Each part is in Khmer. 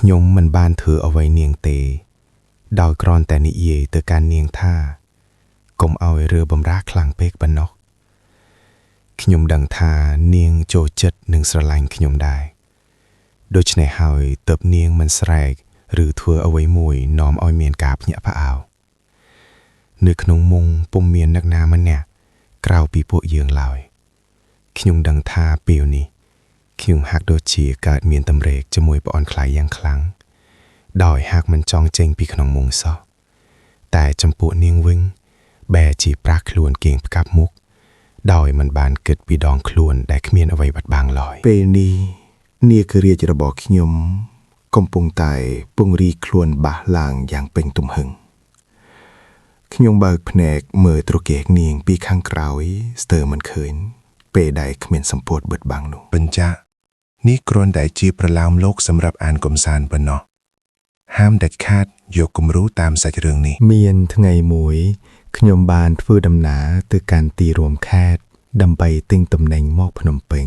ខ្ញុំមិនបានធ្វើអ្វីនាងទេដោយគ្រាន់តែនិយាយទៅកាន់នាងថាកុំឲ្យរើបំរាខ្លាំងពេកប៉ុណ្ណោះខ្ញុំដឹងថានាងចូលចិត្តនិងស្រឡាញ់ខ្ញុំដែរដូច្នេះហើយទើបនាងមិនស្រែកឬធ្វើអ្វីមួយនាំឲ្យមានការភ្ញាក់ផ្អើលនៅក្នុងមុងពុំមានអ្នកណាម្នាក់ក្រៅពីពួកយើងឡើយខ្ញុំដឹងថាពេលនេះខ្ញុំហាក់ដូចជាកើតមានតម្រេកជាមួយប្អូនខ្លាយយ៉ាងខ្លាំងដោយហាក់មិនចង់ចេញពីក្នុងមុងសោះតែចំពោះនាងវិញបែរជាប្រាស់ខ្លួនគៀងផ្កាប់មុខដោយមិនបានគិតពីដងខ្លួនដែលគ្មានអ្វីបិទបាំងឡើយពេលនេះនាគរាជរបស់ខ្ញុំកំពុងតែពង្រីកខ្លួនបះឡើងយ៉ាងពេញទំហឹងខ្ញុំបើកភ្នែកមើលត្រកេកនាងពីខាងក្រោយស្ទើរមិនឃើញពេលដែលគ្មានសម្ពាធបិទបាំងនោះបញ្ជានេះគ្រាន់តែជាប្រឡោមលោកសម្រាប់អានកំសាន្តប៉ុណ្ណោះហាមដាច់ខាតយកគំរូតាមសាច់រឿងនេះមានថ្ងៃមួយខ្ញុំបានធ្វើដំណើរទៅកាន់ទីរួមខេត្តដើម្បីទិញទំនិញមកភ្នំពេញ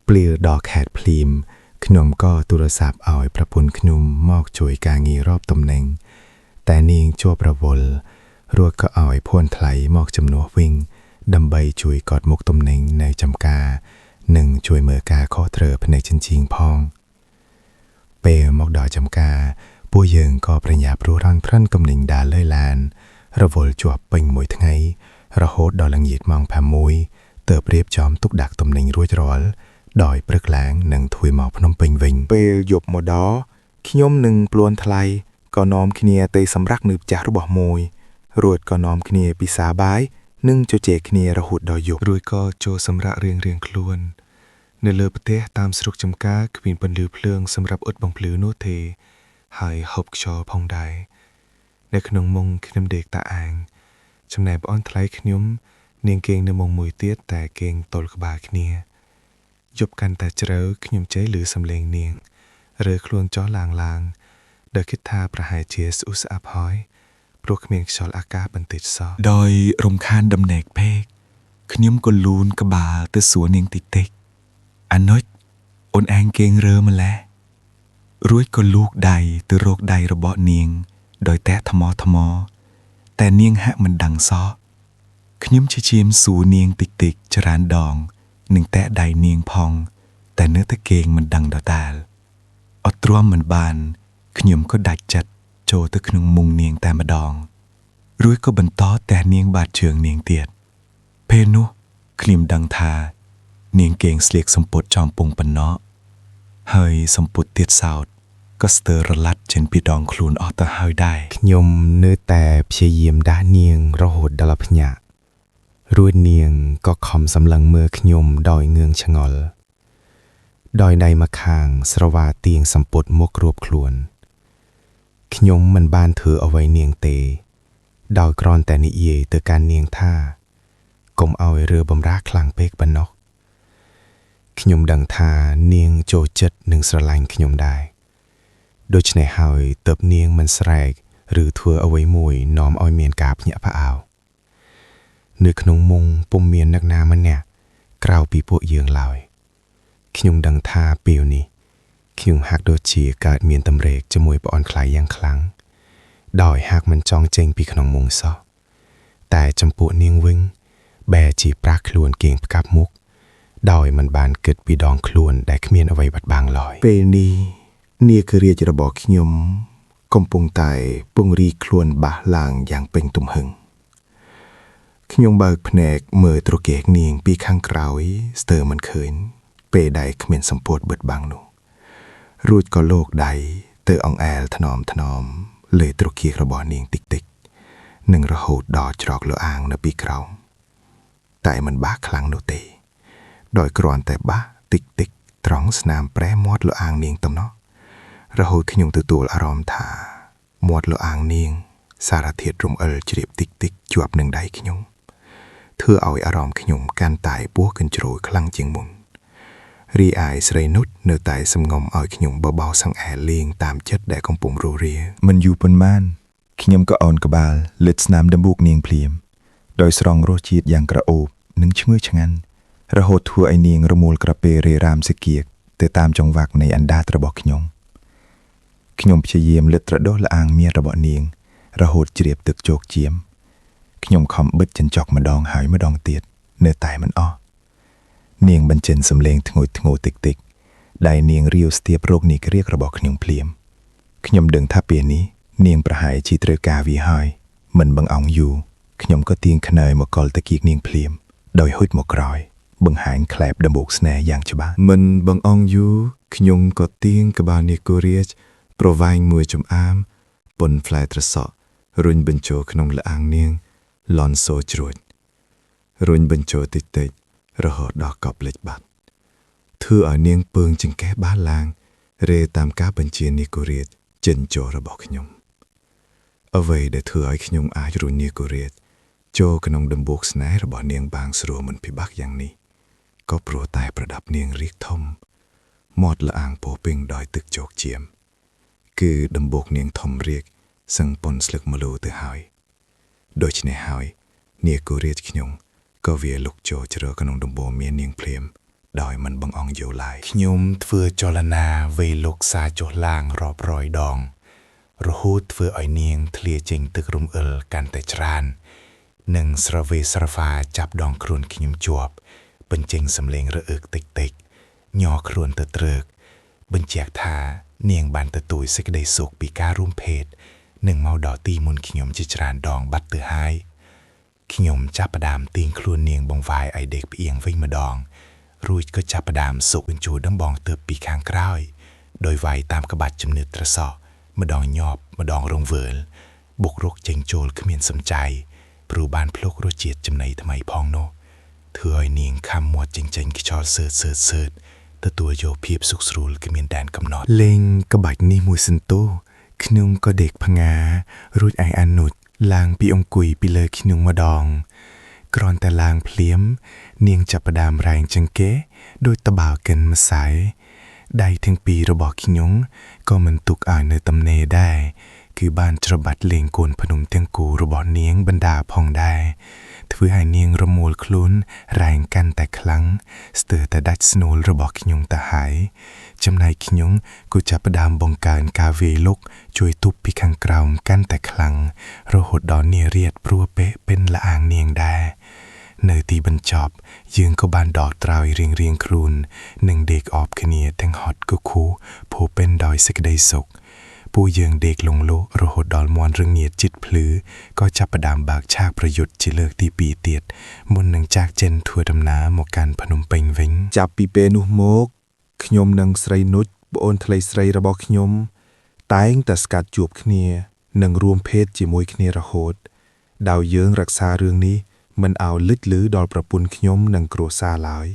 ព្រាលដល់ខេត្តភ្លាមខ្ញុំក៏ទូរស័ព្ទឲ្យប្រពន្ធខ្ញុំមកជួយការងាររកទំនិញតែនាងជាប់រវល់រួចក៏ឲ្យភួនថ្លៃមកជំនួសវិញដើម្បីជួយកត់មុខទំនិញនៅចំការនិងជួយមើលការខុសត្រូវផ្នែកចិញ្ចៀងផងពេលមកដល់ចំការពួកយើងក៏ប្រញាប់រស់រាំងត្រិនទំនិញដើរលើឡានរវល់ជាប់ពេញមួយថ្ងៃរហូតដល់ល្ងាចម៉ោង 6 ទើបរៀបចំទុកដាក់ទំនិញរួចរាល់ដោយព្រឹកឡើងនឹងធ្វើមកភ្នំពេញវិញពេលយប់មកដល់ខ្ញុំនិងព្រួនថ្លៃក៏នាំគ្នាទៅសម្រាកនៅផ្ទះរបស់មួយរួចក៏នាំគ្នាពិសាបាយនិងជជែកគ្នារហូតដល់យប់រួចក៏ចូលសម្រាករៀងៗខ្លួននៅលើផ្ទះតាមស្រុកចំការគ្មានពន្លឺភ្លើងសម្រាប់អ៊ុតបំភ្លឺនោះទេហើយហូបខ្យល់ផងដែរនៅក្នុងមុងខ្ញុំដេកតាអាងចំណែកប្អូនថ្លៃខ្ញុំនាងគេងនៅមុងមួយទៀតតែគេងទល់ក្បាលគ្នាយប់កាន់តែជ្រៅខ្ញុំចេះឮសំឡេងនាងរើខ្លួនចុះឡើងដោយគិតថាប្រហែលជាស្អ៊ូស្អាប់ហើយព្រោះគ្មានខ្យល់អាកាសបន្តិចសោះដោយរំខានដំណេកពេកខ្ញុំក៏លូនក្បាលទៅសួរនាងតិចអានុចអូនឯងគេងរើម្ល៉េះរួចក៏លូកដៃទៅរកដៃរបស់នាងដោយតែថ្មតែនាងហាក់មិនដឹងសោះខ្ញុំជាជាមសួរនាងតិចច្រើនដងនឹងតែដៃនាងផងតែនៅតែគេងមិនដឹងដដែលអត់ទ្រាំមិនបានខ្ញុំក៏ដាច់ចិត្តចូលទៅក្នុងមុងនាងតែម្ដងរួចក៏បន្តតែនាងបាតជើងនាងទៀតពេលនោះខ្ញុំដឹងថានាងគេងស្លៀកសំពត់ចំពងប៉ុណ្ណោះហើយសំពត់ទៀតសោតក៏ស្ទើររលាត់ចេញពីដងខ្លួនអស់ទៅហើយដែរខ្ញុំនៅតែព្យាយាមដាស់នាងរហូតដល់ភ្ញាក់រួចនាងក៏ខំសម្លឹងមើលខ្ញុំដោយងឿងឆ្ងល់ដោយដៃម្ខាងស្រវាទាងសំពត់មកគ្របខ្លួនខ្ញុំមិនបានធ្វើអ្វីនាងទេដោយគ្រាន់តែនិយាយទៅកាន់នាងថាកុំឲ្យរើបំរាខ្លាំងពេកប៉ុណ្ណោះខ្ញុំដឹងថានាងចូលចិត្តនិងស្រឡាញ់ខ្ញុំដែរដូច្នេះហើយទើបនាងមិនស្រែកឬធ្វើអ្វីមួយនាំឲ្យមានការភ្ញាក់ផ្អើលនៅក្នុងមុងពុំមានអ្នកណាម្នាក់ក្រៅពីពួកយើងឡើយខ្ញុំដឹងថាពេលនេះខ្ញុំហាក់ដូចជាកើតមានតម្រេកជាមួយប្អូនខ្លាយយ៉ាងខ្លាំងដោយហាក់មិនចង់ចេញពីក្នុងមុងសោះតែចំពោះនាងវិញបែរជាប្រាស់ខ្លួនគៀងផ្កាប់មុខដោយមិនបានគិតពីដងខ្លួនដែលគ្មានអ្វីបិទបាំងឡើយពេលនេះនាគរាជរបស់ខ្ញុំកំពុងតែពង្រីកខ្លួនបះឡើងយ៉ាងពេញទំហឹងខ្ញុំបើកភ្នែកមើលត្រកេកនាងពីខាងក្រោយស្ទើរមិនឃើញពេលដែលគ្មានសម្ពាធបិទបាំងនោះរួចក៏លោកដៃទៅអង្អែលថ្នមលើត្រកៀករបស់នាងតិចនិងរហូតដល់ច្រកលអាងនៅពីក្រោមតែមិនបាក់ខ្លាំងនោះទេដោយគ្រាន់តែបាក់តិចត្រង់ស្នាមប្រែមាត់លអាងនាងតំណោះរហូតខ្ញុំទទួលអារម្មណ៍ថាមាត់លអាងនាងសារធាតុរំអិលជ្រាបតិចជាប់នឹងដៃខ្ញុំធ្វើឲ្យអារម្មណ៍ខ្ញុំកាន់តែពោះកញ្ជ្រោលខ្លាំងជាងមុនរីឯស្រីនុជនៅតែសំងំឲ្យខ្ញុំបបោសង្អែលលេងតាមចិត្តដែលកំពុងរស់រាមិនយូរប៉ុន្មានខ្ញុំក៏អូនក្បាលលើស្នាមដំបូកនាងភ្លាមដោយស្រង់រសជាតិយ៉ាងក្រអូបនិងឈ្ងុយឆ្ងាញ់រហូតធ្វើឲ្យនាងរមូលក្រពះរេរាមសគៀកទៅតាមចង្វាក់នៃអណ្ដាតរបស់ខ្ញុំ ខ្ញុំព្យាយាមលឹកត្រដោះលាងមានរបស់នាងរហូតជ្រាបទឹកជោគជាមខ្ញុំខំបិទចិញ្ចក់ម្ដងហើយម្ដងទៀតនៅតែមិនអស់នាងបញ្ចេញសំឡេងធ្ងន់ធ្ងរតិចតិចដែលនាងរាវស្ទាបរោគនេះក្រៀករបស់ខ្ញុំភ្លាមខ្ញុំដឹងថាពេលនេះនាងប្រហែលជាត្រូវការវាហើយមិនបង្អង់យូរខ្ញុំក៏ទាញខ្នើយមកកលតគៀកនាងភ្លាមដោយហុចមកក្រោយបង្ហាញក្លែបដំបូកស្នេហ៍យ៉ាងច្បាស់មិនបង្អង់យូរខ្ញុំក៏ទាញក្បាលនាងគូរាជប្រវែងមួយចំអាមប៉ុនផ្លែត្រសក់រុញបញ្ចូលក្នុងលាងនាងលន់សូជ្រួចរុញបញ្ចូលតិចតិចរហូតដល់កប់លិចបាត់ធ្វើឲ្យនាងពើងចង្កេះបានឡើងរេតាមការបញ្ជានាងគូរាជចិញ្ចោរបស់ខ្ញុំអ្វីដែលធ្វើឲ្យខ្ញុំអាចរុញនាងគូរាជចូលក្នុងដំបូកស្នេហ៍របស់នាងបាងស្រួលមិនពិបាកយ៉ាងនេះក៏ព្រោះតែប្រដាប់នាងរៀកធំមាត់លាងពោពេញដោយទឹកជោគជាមគឺដំបូកនាងធំរៀកសឹងប៉ុនស្លឹកម្លូទៅហើយដូច្នេះហើយនាងគូរាជខ្ញុំក៏វាលុកចូលជ្រើក្នុងដំបូកមាននាងភ្លាមដោយមិនបង្អង់យូរឡើយខ្ញុំធ្វើចលនាវេលុកសាចុះឡាងរាប់រយដងរហូតធ្វើឲ្យនាងធ្លាចេញទឹករំអិលកាន់តែច្រើននិងស្រវេស្រវាចាប់ដងខ្លួនខ្ញុំជាប់បញ្ចេញសំឡេងរអើកតិចតិចញ័រខ្លួនទៅត្រើកបញ្ជាក់ថានាងបានទទួលសេចក្តីសុខពីការរួមភេទនិងមកដល់ទីមុនខ្ញុំជាច្រើនដងបាត់ទៅហើយខ្ញុំចាប់ផ្ដើមទាញខ្លួននាងបង្វាយឲ្យដេកផ្អៀងវិញម្ដងរួចក៏ចាប់ផ្ដើមសុកបញ្ចូលដំបងទើបពីខាងក្រោយដោយវាយតាមក្បាច់ជំនឿត្រសក់ម្ដងញាប់ម្ដងរង្វើលបុករកចេញចូលគ្មានសំចៃព្រោះបានភ្លុករសជាតិចំណីថ្មីផងនោះធ្វើឲ្យនាងខំមាត់ចេញខ្យល់សើតទទួលយកភាពសុខស្រួលគ្មានដែនកំណត់លេងក្បាច់នេះមួយសន្ទុះខ្ញុំក៏ដេកផ្ងារួចឯអានុចឡើងពីអង្គុយពីលើខ្ញុំម្ដងគ្រាន់តែឡើងភ្លាមនាងចាប់ផ្ដើមរែងចង្កេះដោយតបោកិនម្សៅដៃទាំងពីររបស់ខ្ញុំក៏មិនទុកឲ្យនៅទំនេរដែរគឺបានច្របាច់លេងកូនភ្នំទាំងគូរបស់នាងបណ្ដាផងដែរធ្វើឲ្យនាងរមូលខ្លួនរែងកាន់តែខ្លាំងស្ទើរតែដាច់ស្នូលរបស់ខ្ញុំទៅហើយចំណែកខ្ញុំក៏ចាប់ផ្ដើមបង្កើនការវាយលុកជួយទប់ពីខាងក្រោមកាន់តែខ្លាំងរហូតដល់នារៀតព្រួពេเป็นលាងនាងដែរនៅទីបញ្ចប់យើងក៏បានដកត្រោយរៀងខ្លួននិងដេកអបគ្នាទាំងហត់គូភូពេនដោយសេចក្តីសុខពូយើងដេកលងលោរហូតដល់មន់រងាតជិតភ្លឺក៏ចាប់ផ្ដើមបើកឆាកប្រយុទ្ធជាលើកទី2ទៀតមុននឹងចាកចេញធ្វើដំណើរមកកាន់ភ្នំពេញវិញចាប់ពីពេលនោះមកខ្ញុំនិងស្រីនុចប្អូនថ្លៃស្រីរបស់ខ្ញុំតែងតែស្កាត់ជួបគ្នានិងរួមភេទជាមួយគ្នារហូតដោយយើងរក្សារឿងនេះមិនឲ្យលេចលឺដល់ប្រពន្ធខ្ញុំនិងគ្រួសារឡើយ